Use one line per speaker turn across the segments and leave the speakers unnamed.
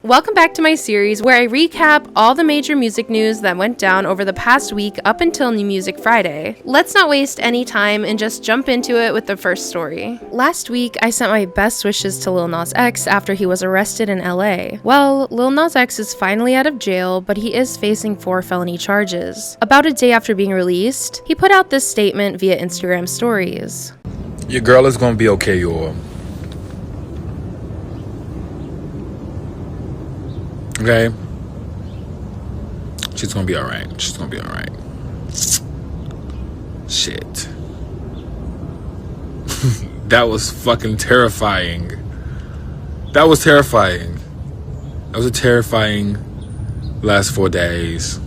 Welcome back to my series where I recap all the major music news that went down over the past week up until New Music Friday. Let's not waste any time and just jump into it with the first story. Last week, I sent my best wishes to Lil Nas X after he was arrested in LA. Well, Lil Nas X is finally out of jail, but he is facing 4 felony charges. About a day after being released, he put out this statement via Instagram stories.
Your girl is gonna be okay, y'all. Okay? She's gonna be alright. She's gonna be alright. Shit. That was fucking terrifying. That was terrifying. That was a terrifying last 4 days.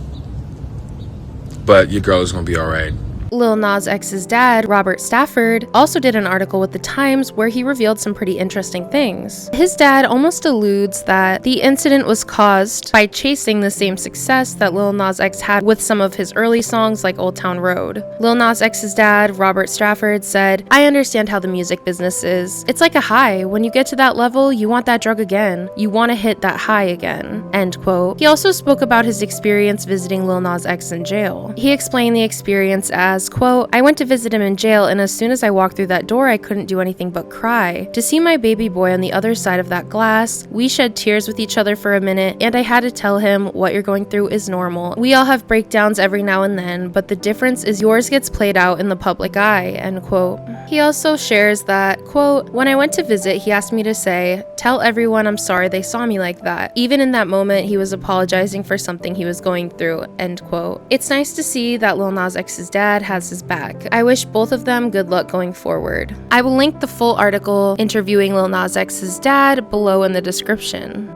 But your girl is gonna be alright.
Lil Nas X's dad, Robert Stafford, also did an article with The Times where he revealed some pretty interesting things. His dad almost alludes that the incident was caused by chasing the same success that Lil Nas X had with some of his early songs like Old Town Road. Lil Nas X's dad, Robert Stafford, said, "I understand how the music business is. It's like a high. When you get to that level, you want that drug again. You want to hit that high again." End quote. He also spoke about his experience visiting Lil Nas X in jail. He explained the experience as, quote, "I went to visit him in jail, and as soon as I walked through that door, I couldn't do anything but cry. To see my baby boy on the other side of that glass, we shed tears with each other for a minute, and I had to tell him what you're going through is normal. We all have breakdowns every now and then, but the difference is yours gets played out in the public eye," end quote. He also shares that, quote, "When I went to visit, he asked me to say, 'Tell everyone I'm sorry they saw me like that.' Even in that moment, he was apologizing for something he was going through," end quote. It's nice to see that Lil Nas X's dad has his back. I wish both of them good luck going forward. I will link the full article interviewing Lil Nas X's dad below in the description.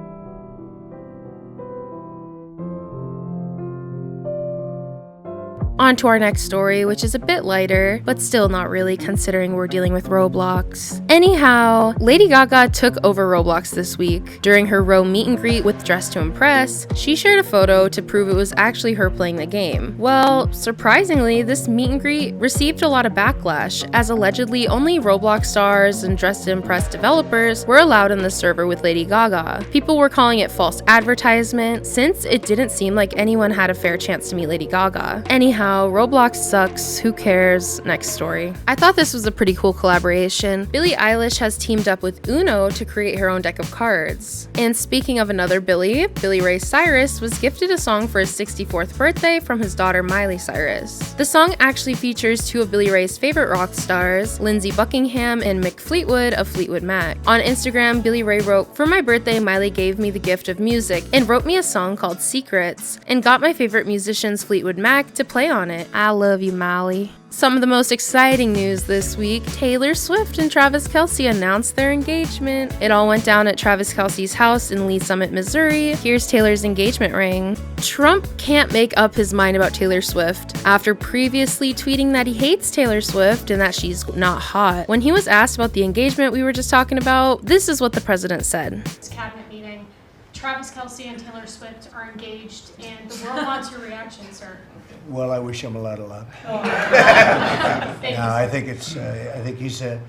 On to our next story, which is a bit lighter, but still not really considering we're dealing with Roblox. Anyhow, Lady Gaga took over Roblox this week. During her row meet and greet with Dress to Impress, she shared a photo to prove it was actually her playing the game. Well, surprisingly, this meet and greet received a lot of backlash, as allegedly only Roblox stars and Dress to Impress developers were allowed in the server with Lady Gaga. People were calling it false advertisement, since it didn't seem like anyone had a fair chance to meet Lady Gaga. Anyhow, Roblox sucks, who cares? Next story. I thought this was a pretty cool collaboration. Billie Eilish has teamed up with Uno to create her own deck of cards. And speaking of another Billie Ray Cyrus was gifted a song for his 64th birthday from his daughter Miley Cyrus. The song actually features 2 of Billie Ray's favorite rock stars, Lindsey Buckingham and Mick Fleetwood of Fleetwood Mac. On Instagram, Billie Ray wrote, "For my birthday, Miley gave me the gift of music and wrote me a song called Secrets and got my favorite musicians Fleetwood Mac to play on it. I love you, Miley." Some of the most exciting news this week, Taylor Swift and Travis Kelce announced their engagement. It all went down at Travis Kelce's house in Lee Summit, Missouri. Here's Taylor's engagement ring. Trump can't make up his mind about Taylor Swift after previously tweeting that he hates Taylor Swift and that she's not hot. When he was asked about the engagement we were just talking about, this is what the president said.
It's cabinet meeting. Travis Kelce and Taylor Swift are engaged, and the world wants your reaction, sir.
Well, I wish him a lot of luck.
Oh.
I think he's a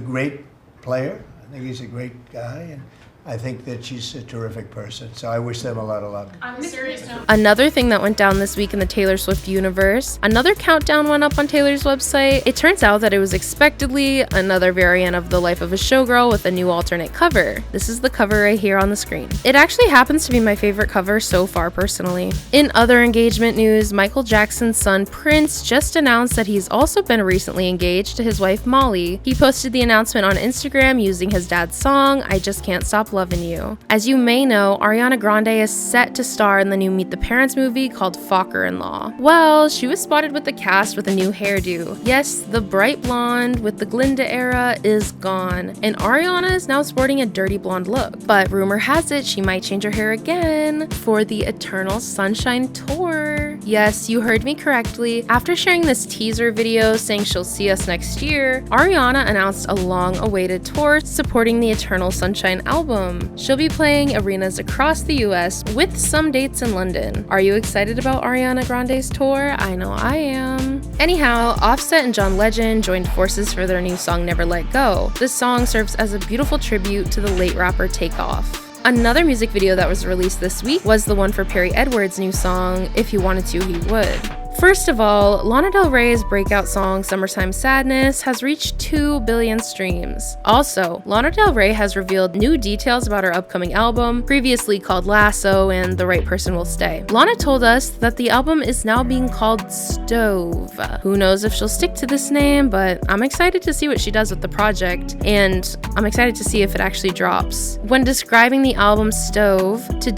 great player. I think he's a great guy, and I think that she's a terrific person. So I wish them a lot of luck.
On a serious note.
Another thing that went down this week in the Taylor Swift universe, another countdown went up on Taylor's website. It turns out that it was expectedly another variant of The Life of a Showgirl with a new alternate cover. This is the cover right here on the screen. It actually happens to be my favorite cover so far personally. In other engagement news, Michael Jackson's son Prince just announced that he's also been recently engaged to his wife Molly. He posted the announcement on Instagram using his dad's song, "I Just Can't Stop Loving You." As you may know, Ariana Grande is set to star in the new Meet the Parents movie called Focker-in-Law. Well, she was spotted with the cast with a new hairdo. Yes, the bright blonde with the Glinda era is gone, and Ariana is now sporting a dirty blonde look. But rumor has it she might change her hair again for the Eternal Sunshine Tour. Yes, you heard me correctly. After sharing this teaser video saying she'll see us next year, Ariana announced a long-awaited tour supporting the Eternal Sunshine album. She'll be playing arenas across the US with some dates in London. Are you excited about Ariana Grande's tour? I know I am. Anyhow, Offset and John Legend joined forces for their new song Never Let Go. This song serves as a beautiful tribute to the late rapper Takeoff. Another music video that was released this week was the one for Perry Edwards' new song, If He Wanted To, He Would. First of all, Lana Del Rey's breakout song Summertime Sadness has reached 2 billion streams. Also, Lana Del Rey has revealed new details about her upcoming album, previously called Lasso and The Right Person Will Stay. Lana told us that the album is now being called Stove. Who knows if she'll stick to this name, but I'm excited to see what she does with the project, and I'm excited to see if it actually drops. When describing the album Stove to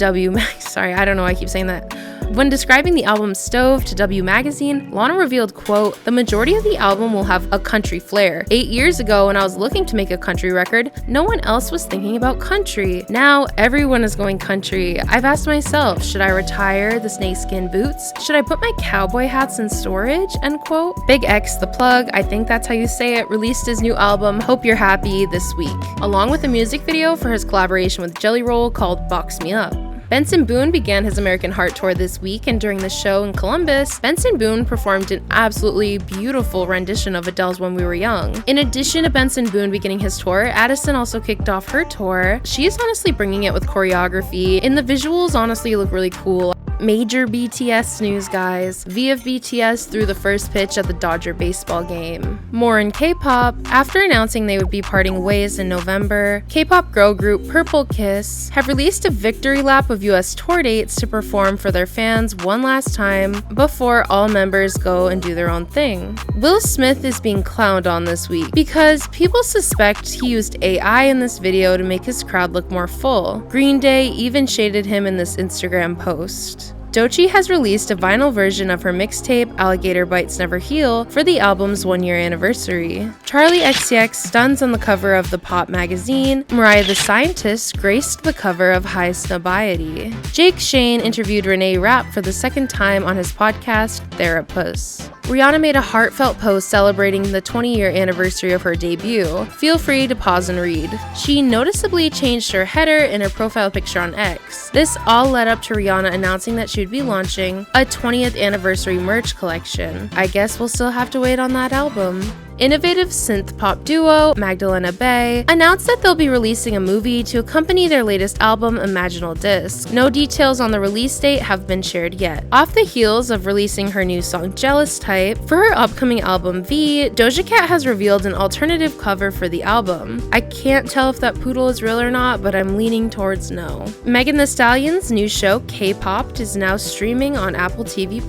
When describing the album Stove to W Magazine, Lana revealed, quote, "The majority of the album will have a country flair. 8 years ago when I was looking to make a country record, no one else was thinking about country. Now everyone is going country. I've asked myself, should I retire the snakeskin boots? Should I put my cowboy hats in storage?" End quote. Big X the Plug, I think that's how you say it, released his new album, Hope You're Happy, this week, along with a music video for his collaboration with Jelly Roll called Box Me Up. Benson Boone began his American Heart Tour this week, and during the show in Columbus, Benson Boone performed an absolutely beautiful rendition of Adele's When We Were Young. In addition to Benson Boone beginning his tour, Addison also kicked off her tour. She is honestly bringing it with choreography, and the visuals honestly look really cool. Major BTS news, guys. V of BTS threw the first pitch at the Dodger baseball game. More in K-pop. After announcing they would be parting ways in November, K-pop girl group Purple Kiss have released a victory lap of US tour dates to perform for their fans one last time before all members go and do their own thing. Will Smith is being clowned on this week because people suspect he used AI in this video to make his crowd look more full. Grande even shaded him in this Instagram post. Doechii has released a vinyl version of her mixtape Alligator Bites Never Heal for the album's 1-year anniversary. Charli XCX stuns on the cover of the Pop magazine. Mariah the Scientist graced the cover of High Snobiety. Jake Shane interviewed Renee Rapp for the second time on his podcast, Therapus. Rihanna made a heartfelt post celebrating the 20-year anniversary of her debut. Feel free to pause and read. She noticeably changed her header in her profile picture on X. This all led up to Rihanna announcing that she would be launching a 20th anniversary merch collection. I guess we'll still have to wait on that album. Innovative synth pop duo Magdalena Bay announced that they'll be releasing a movie to accompany their latest album, Imaginal Disc. No details on the release date have been shared yet. Off the heels of releasing her new song Jealous Type, for her upcoming album V, Doja Cat has revealed an alternative cover for the album. I can't tell if that poodle is real or not, but I'm leaning towards no. Megan Thee Stallion's new show K-Popped is now streaming on Apple TV+.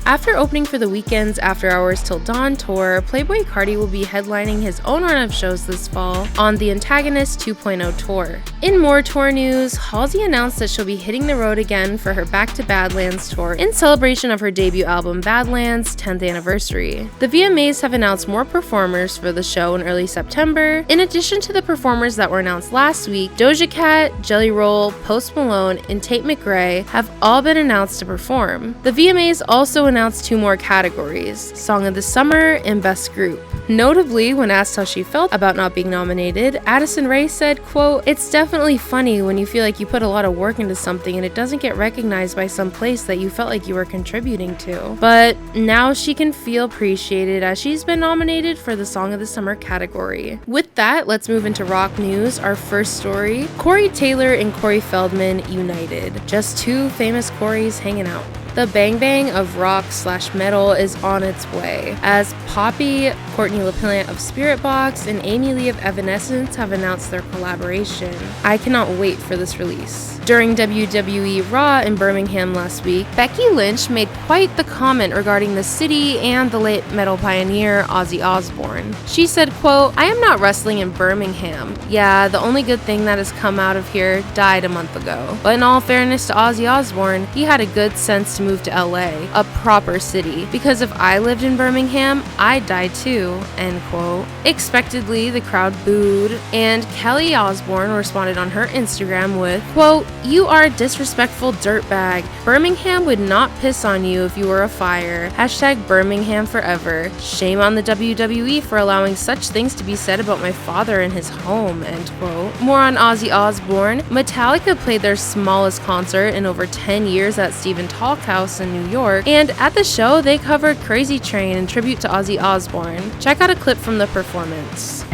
After opening for the Weeknd's After Hours Till Dawn tour, Playboi Carti will be headlining his own run of shows this fall on the Antagonist 2.0 tour. In more tour news, Halsey announced that she'll be hitting the road again for her Back to Badlands tour in celebration of her debut album Badlands' 10th anniversary. The VMAs have announced more performers for the show in early September. In addition to the performers that were announced last week, Doja Cat, Jelly Roll, Post Malone, and Tate McRae have all been announced to perform. The VMAs also announced 2 more categories, Song of the Summer and Best Group. Notably, when asked how she felt about not being nominated, Addison Rae said, quote, "It's definitely funny when you feel like you put a lot of work into something and it doesn't get recognized by some place that you felt like you were contributing to. But now she can feel appreciated as she's been nominated for the Song of the Summer category." With that, let's move into rock news. Our first story, Corey Taylor and Corey Feldman united. Just 2 famous Coreys hanging out. The bang bang of rock/metal is on its way, as Poppy, Courtney LaPlante of Spiritbox, and Amy Lee of Evanescence have announced their collaboration. I cannot wait for this release. During WWE Raw in Birmingham last week, Becky Lynch made quite the comment regarding the city and the late metal pioneer Ozzy Osbourne. She said, quote, "I am not wrestling in Birmingham. Yeah, the only good thing that has come out of here died a month ago. But in all fairness to Ozzy Osbourne, he had a good sense to move to LA, a proper city, because if I lived in Birmingham, I'd die too," end quote. Expectedly, the crowd booed, and Kelly Osbourne responded on her Instagram with, quote, "You are a disrespectful dirtbag. Birmingham would not piss on you if you were a fire. Hashtag Birmingham forever. Shame on the WWE for allowing such things to be said about my father and his home," end quote. More on Ozzy Osbourne. Metallica played their smallest concert in over 10 years at Stephen Talkhouse in New York, and at the show they covered Crazy Train in tribute to Ozzy Osbourne. Check out a clip from the performance.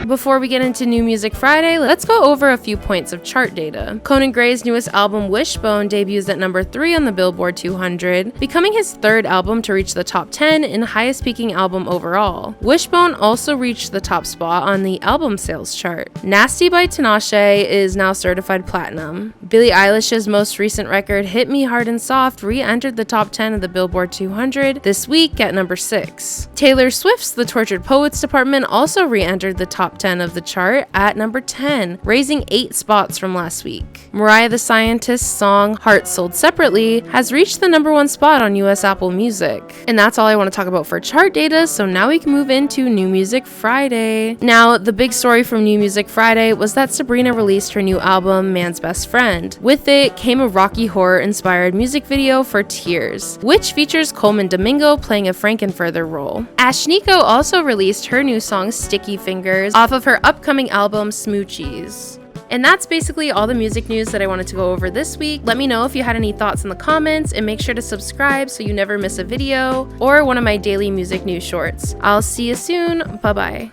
Before we get into New Music Friday, let's go over a few points of chart data. Conan Gray's newest album, Wishbone, debuts at number 3 on the Billboard 200, becoming his third album to reach the top 10 and highest peaking album overall. Wishbone also reached the top spot on the album sales chart. Nasty by Tinashe is now certified platinum. Billie Eilish's most recent record, Hit Me Hard and Soft, re-entered the top 10 of the Billboard 200 this week at number 6. Taylor Swift's The Tortured Poets Department also re-entered the top 10 of the chart at number 10, raising 8 spots from last week. Mariah the Scientist's song Heart Sold Separately has reached the number 1 spot on US Apple Music. And that's all I want to talk about for chart data, so now we can move into New Music Friday. Now, the big story from New Music Friday was that Sabrina released her new album, Man's Best Friend. With it came a Rocky Horror-inspired music video for Tears, which features Coleman Domingo playing a Frankenfurter role. Ashnikko also released her new song, Sticky Fingers, off of her upcoming album, Smoochies. And that's basically all the music news that I wanted to go over this week. Let me know if you had any thoughts in the comments, and make sure to subscribe so you never miss a video or one of my daily music news shorts. I'll see you soon. Bye-bye.